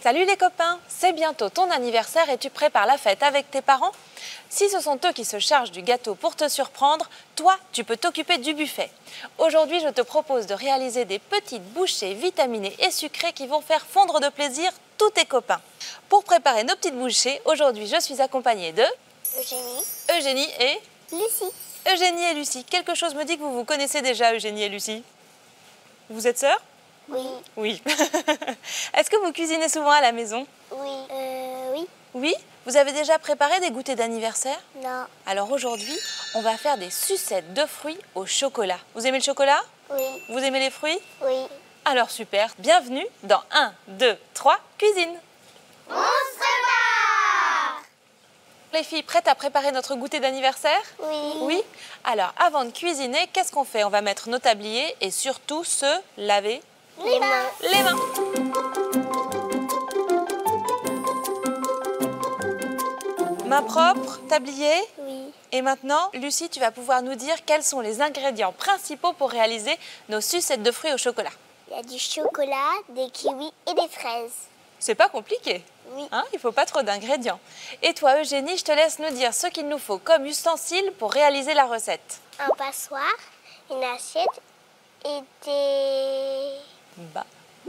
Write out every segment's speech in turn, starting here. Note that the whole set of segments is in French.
Salut les copains, c'est bientôt ton anniversaire et tu prépares la fête avec tes parents? Si ce sont eux qui se chargent du gâteau pour te surprendre, toi, tu peux t'occuper du buffet. Aujourd'hui, je te propose de réaliser des petites bouchées vitaminées et sucrées qui vont faire fondre de plaisir tous tes copains. Pour préparer nos petites bouchées, aujourd'hui, je suis accompagnée de Eugénie et Lucie. Eugénie et Lucie. Quelque chose me dit que vous vous connaissez déjà, Eugénie et Lucie. Vous êtes sœurs? Oui. Oui. Est-ce que vous cuisinez souvent à la maison? Oui. Oui. Oui? Vous avez déjà préparé des goûters d'anniversaire? Non. Alors aujourd'hui, on va faire des sucettes de fruits au chocolat. Vous aimez le chocolat? Oui. Vous aimez les fruits? Oui. Alors super, bienvenue dans 1, 2, 3, cuisine. On se prépare. Les filles, prêtes à préparer notre goûter d'anniversaire? Oui. Oui? Alors avant de cuisiner, qu'est-ce qu'on fait? On va mettre nos tabliers et surtout se laver Les mains. les mains. Mains propres, tablier. Oui. Et maintenant, Lucie, tu vas pouvoir nous dire quels sont les ingrédients principaux pour réaliser nos sucettes de fruits au chocolat. Il y a du chocolat, des kiwis et des fraises. C'est pas compliqué, Oui. hein? Il faut pas trop d'ingrédients. Et toi, Eugénie, je te laisse nous dire ce qu'il nous faut comme ustensiles pour réaliser la recette. Un passoire, une assiette et des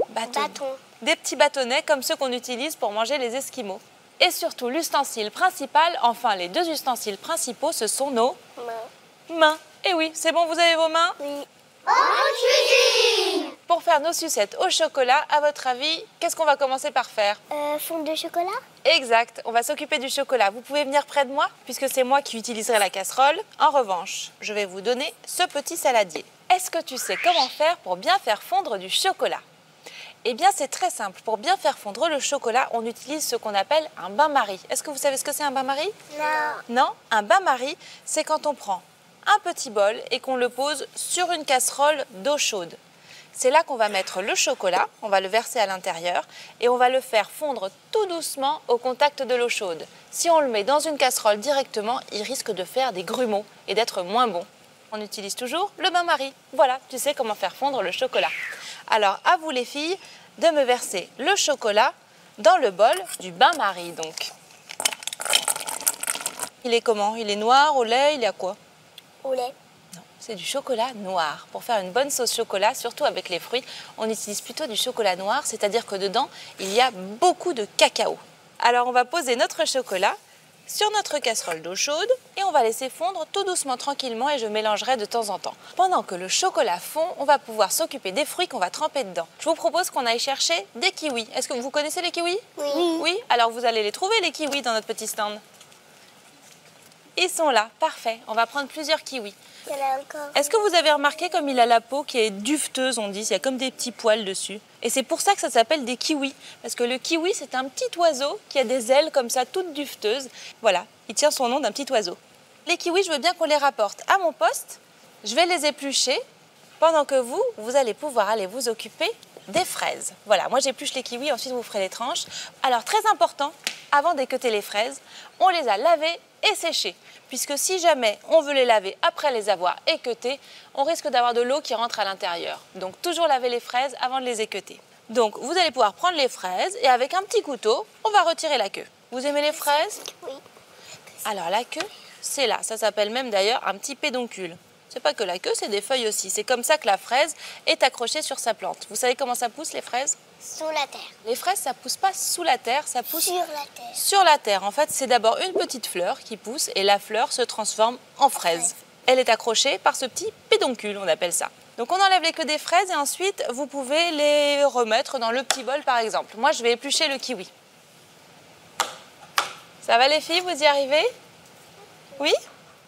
bâtons. Des petits bâtonnets comme ceux qu'on utilise pour manger les esquimaux. Et surtout, l'ustensile principal, enfin les deux ustensiles principaux, ce sont nos Mains. mains. Et oui, c'est bon, vous avez vos mains? Oui. Pour faire nos sucettes au chocolat, à votre avis, qu'est-ce qu'on va commencer par faire? Fonte de chocolat. Exact, on va s'occuper du chocolat. Vous pouvez venir près de moi, puisque c'est moi qui utiliserai la casserole. En revanche, je vais vous donner ce petit saladier. Est-ce que tu sais comment faire pour bien faire fondre du chocolat? Eh bien, c'est très simple. Pour bien faire fondre le chocolat, on utilise ce qu'on appelle un bain-marie. Est-ce que vous savez ce que c'est un bain-marie? Non. Non, un bain-marie, c'est quand on prend un petit bol et qu'on le pose sur une casserole d'eau chaude. C'est là qu'on va mettre le chocolat, on va le verser à l'intérieur et on va le faire fondre tout doucement au contact de l'eau chaude. Si on le met dans une casserole directement, il risque de faire des grumeaux et d'être moins bon. On utilise toujours le bain-marie. Voilà, tu sais comment faire fondre le chocolat. Alors, à vous les filles, de me verser le chocolat dans le bol du bain-marie donc. Il est comment? Il est noir, au lait, il est à quoi? Au lait. Non, c'est du chocolat noir. Pour faire une bonne sauce chocolat, surtout avec les fruits, on utilise plutôt du chocolat noir, c'est-à-dire que dedans, il y a beaucoup de cacao. Alors, on va poser notre chocolat sur notre casserole d'eau chaude et on va laisser fondre tout doucement, tranquillement et je mélangerai de temps en temps. Pendant que le chocolat fond, on va pouvoir s'occuper des fruits qu'on va tremper dedans. Je vous propose qu'on aille chercher des kiwis. Est-ce que vous connaissez les kiwis? Oui. Oui, alors vous allez les trouver les kiwis dans notre petit stand. Ils sont là, parfait. On va prendre plusieurs kiwis. Il y en a encore. Est-ce que vous avez remarqué comme il a la peau qui est duveteuse, on dit, il y a comme des petits poils dessus. Et c'est pour ça que ça s'appelle des kiwis. Parce que le kiwi, c'est un petit oiseau qui a des ailes comme ça, toutes duveteuses. Voilà, il tient son nom d'un petit oiseau. Les kiwis, je veux bien qu'on les rapporte à mon poste. Je vais les éplucher pendant que vous allez pouvoir aller vous occuper des fraises. Voilà, moi j'épluche les kiwis, ensuite vous ferez les tranches. Alors, très important, avant d'équeuter les fraises, on les a lavées et séchées. Puisque si jamais on veut les laver après les avoir équeutées, on risque d'avoir de l'eau qui rentre à l'intérieur. Donc toujours laver les fraises avant de les équeuter. Donc vous allez pouvoir prendre les fraises et avec un petit couteau, on va retirer la queue. Vous aimez les fraises? Oui. Alors la queue, c'est là. Ça s'appelle même d'ailleurs un petit pédoncule. C'est pas que la queue, c'est des feuilles aussi. C'est comme ça que la fraise est accrochée sur sa plante. Vous savez comment ça pousse les fraises? Sous la terre. Les fraises, ça pousse pas sous la terre, ça pousse Sur la terre. sur la terre. En fait, c'est d'abord une petite fleur qui pousse et la fleur se transforme en fraise. Elle est accrochée par ce petit pédoncule, on appelle ça. Donc on enlève les queues des fraises et ensuite vous pouvez les remettre dans le petit bol par exemple. Moi, je vais éplucher le kiwi. Ça va les filles, vous y arrivez? Oui?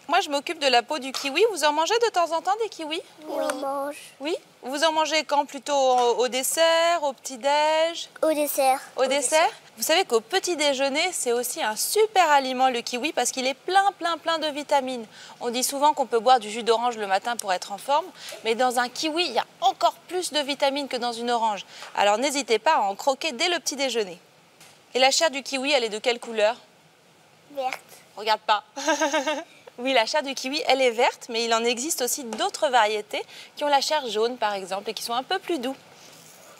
Moi, je m'occupe de la peau du kiwi. Vous en mangez de temps en temps des kiwis? Oui. On mange. Oui? Vous en mangez quand? Plutôt au dessert, au petit-déj? Au dessert. Au dessert? Vous savez qu'au petit déjeuner, c'est aussi un super aliment le kiwi parce qu'il est plein de vitamines. On dit souvent qu'on peut boire du jus d'orange le matin pour être en forme, mais dans un kiwi, il y a encore plus de vitamines que dans une orange. Alors n'hésitez pas à en croquer dès le petit déjeuner. Et la chair du kiwi, elle est de quelle couleur? Verte. Regarde pas. Oui, la chair du kiwi, elle est verte, mais il en existe aussi d'autres variétés qui ont la chair jaune, par exemple, et qui sont un peu plus doux.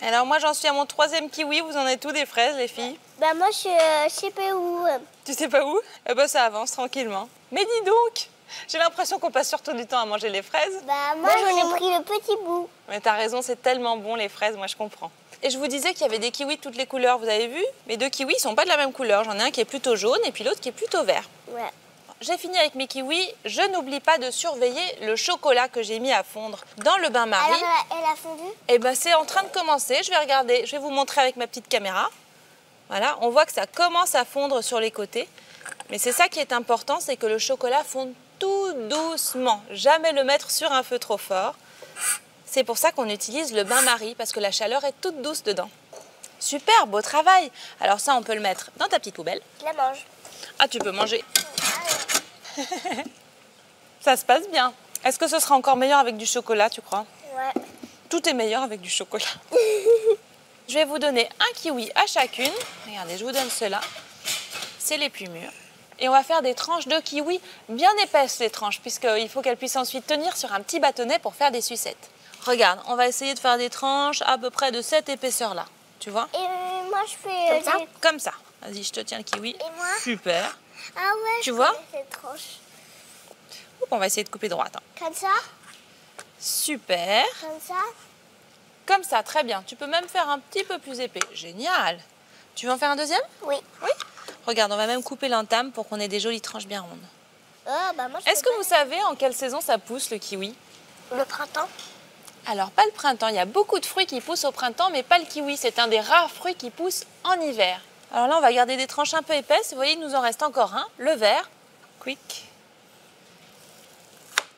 Alors moi j'en suis à mon 3e kiwi, vous en êtes où des fraises les filles? Bah moi je sais pas où. Tu sais pas où? Eh ben ça avance tranquillement. Mais dis donc, j'ai l'impression qu'on passe surtout du temps à manger les fraises. Bah moi j'en ai pris le petit bout. Mais t'as raison, c'est tellement bon les fraises, moi je comprends. Et je vous disais qu'il y avait des kiwis de toutes les couleurs, vous avez vu? Mes 2 kiwis, ils sont pas de la même couleur. J'en ai un qui est plutôt jaune et puis l'autre qui est plutôt vert. Ouais. J'ai fini avec mes kiwis. Je n'oublie pas de surveiller le chocolat que j'ai mis à fondre dans le bain-marie. Alors elle a fondu? Et ben c'est en train de commencer. Je vais regarder, je vais vous montrer avec ma petite caméra. Voilà, on voit que ça commence à fondre sur les côtés. Mais c'est ça qui est important, c'est que le chocolat fonde tout doucement. Jamais le mettre sur un feu trop fort. C'est pour ça qu'on utilise le bain-marie, parce que la chaleur est toute douce dedans. Super, beau travail. Alors ça, on peut le mettre dans ta petite poubelle. Je la mange. Ah, tu peux manger. Ça se passe bien. Est-ce que ce sera encore meilleur avec du chocolat, tu crois? Ouais. Tout est meilleur avec du chocolat. Je vais vous donner un kiwi à chacune. Regardez, je vous donne ceux-là. C'est les plus mûrs. Et on va faire des tranches de kiwi bien épaisses, les tranches, puisqu'il faut qu'elles puissent ensuite tenir sur un petit bâtonnet pour faire des sucettes. Regarde, on va essayer de faire des tranches à peu près de cette épaisseur-là. Tu vois? Et moi je fais Comme ça? Comme ça. Vas-y, je te tiens le kiwi. Et moi? Super. Ah ouais. Tu vois? Cette tranche. Oups, on va essayer de couper droite. Hein. Comme ça? Super. Comme ça? Comme ça, très bien. Tu peux même faire un petit peu plus épais. Génial. Tu veux en faire un deuxième? Oui. Oui. Regarde, on va même couper l'entame pour qu'on ait des jolies tranches bien rondes. Oh, bah moi, Est-ce que vous savez en quelle saison ça pousse le kiwi? Le printemps? Alors, pas le printemps. Il y a beaucoup de fruits qui poussent au printemps, mais pas le kiwi. C'est un des rares fruits qui poussent en hiver. Alors là, on va garder des tranches un peu épaisses. Vous voyez, il nous en reste encore un, le vert. Quick.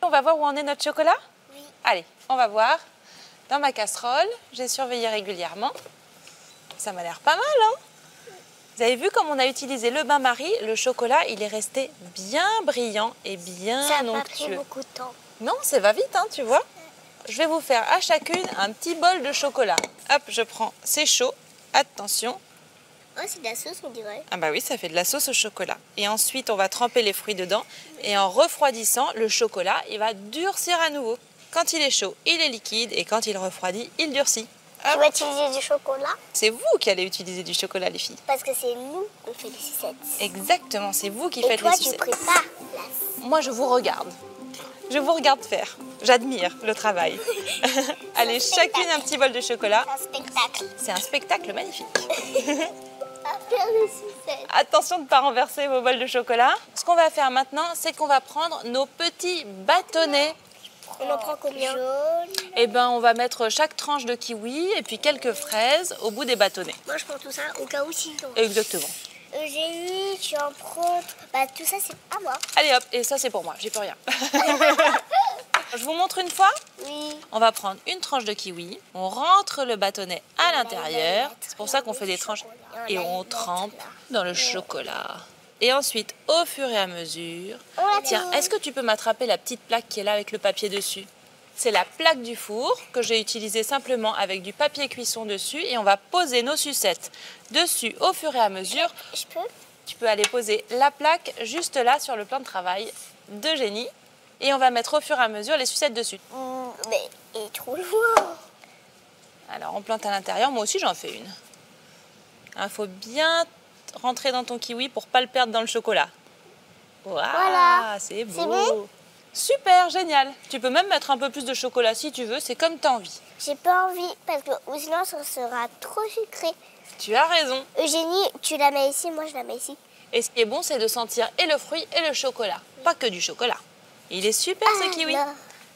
On va voir où en est notre chocolat? Oui. Allez, on va voir. Dans ma casserole, j'ai surveillé régulièrement. Ça m'a l'air pas mal, hein? Vous avez vu comme on a utilisé le bain-marie, le chocolat, il est resté bien brillant et bien Ça n'a pas pris onctueux. beaucoup de temps. Non, ça va vite, hein, tu vois. Je vais vous faire à chacune un petit bol de chocolat. Hop, je prends, c'est chaud, attention. Oh, c'est de la sauce, on dirait. Ah bah oui, ça fait de la sauce au chocolat. Et ensuite, on va tremper les fruits dedans. Et en refroidissant, le chocolat, il va durcir à nouveau. Quand il est chaud, il est liquide. Et quand il refroidit, il durcit. Tu vas utiliser du chocolat? C'est vous qui allez utiliser du chocolat, les filles. Parce que c'est nous qui fait les sucettes. Exactement, c'est vous qui Et faites toi, les tu sucettes. prépares la... Moi, je vous regarde. Je vous regarde faire. J'admire le travail. Allez, chacune un petit bol de chocolat. un spectacle. C'est un spectacle magnifique. À faire les sucettes. Attention de ne pas renverser vos bols de chocolat. Ce qu'on va faire maintenant, c'est qu'on va prendre nos petits bâtonnets. On en prend combien? Jaune. Eh ben, on va mettre chaque tranche de kiwi et puis quelques fraises au bout des bâtonnets. Moi, je prends tout ça au cas où sinon. Exactement. Eugénie, tu en prends... Bah, tout ça, c'est à moi. Allez hop, et ça c'est pour moi, j'y peux rien. Je vous montre une fois. Oui. On va prendre une tranche de kiwi, on rentre le bâtonnet à l'intérieur. C'est pour ça qu'on fait des tranches et on trempe dans le chocolat. Et ensuite, au fur et à mesure... Tiens, est-ce que tu peux m'attraper la petite plaque qui est là avec le papier dessus? C'est la plaque du four que j'ai utilisée simplement avec du papier cuisson dessus et on va poser nos sucettes dessus au fur et à mesure. Je peux? Tu peux aller poser la plaque juste là sur le plan de travail d'Eugénie et on va mettre au fur et à mesure les sucettes dessus. Mais il est trop loin. Alors on plante à l'intérieur, moi aussi j'en fais une. Il faut bien rentrer dans ton kiwi pour pas le perdre dans le chocolat. Voilà. C'est beau. C'est bon? Super, génial. Tu peux même mettre un peu plus de chocolat si tu veux, c'est comme tu as envie. J'ai pas envie parce que sinon ça sera trop sucré. Tu as raison. Eugénie, tu la mets ici, moi je la mets ici. Et ce qui est bon, c'est de sentir et le fruit et le chocolat. Pas que du chocolat. Il est super ce kiwi. Non.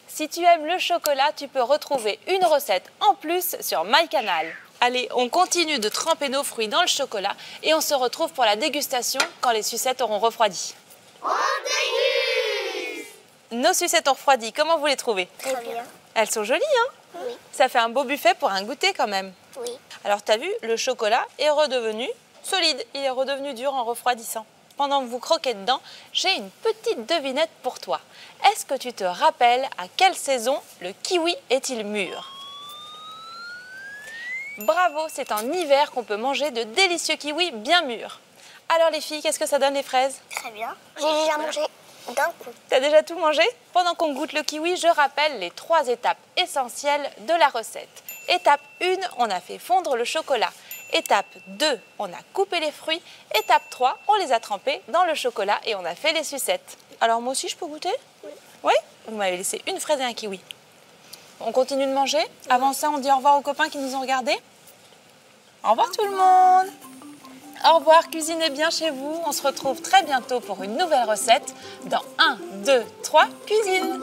Si tu aimes le chocolat, tu peux retrouver une recette en plus sur MyCanal. Allez, on continue de tremper nos fruits dans le chocolat et on se retrouve pour la dégustation quand les sucettes auront refroidi. On déguste! Nos sucettes ont refroidi, comment vous les trouvez? Très bien. Elles sont jolies, hein? Oui. Ça fait un beau buffet pour un goûter quand même. Oui. Alors, tu as vu, le chocolat est redevenu solide. Il est redevenu dur en refroidissant. Pendant que vous croquez dedans, j'ai une petite devinette pour toi. Est-ce que tu te rappelles à quelle saison le kiwi est-il mûr? Bravo, c'est en hiver qu'on peut manger de délicieux kiwis bien mûrs. Alors les filles, qu'est-ce que ça donne les fraises? Très bien. J'ai déjà mangé d'un coup. T'as déjà tout mangé? Pendant qu'on goûte le kiwi, je rappelle les 3 étapes essentielles de la recette. Étape 1, on a fait fondre le chocolat. Étape 2, on a coupé les fruits. Étape 3, on les a trempés dans le chocolat et on a fait les sucettes. Alors moi aussi, je peux goûter? Oui. Oui? Vous m'avez laissé une fraise et un kiwi. On continue de manger? Avant ça, on dit au revoir aux copains qui nous ont regardés. Au revoir tout le monde! Au revoir, cuisinez bien chez vous. On se retrouve très bientôt pour une nouvelle recette dans 1, 2, 3, cuisine!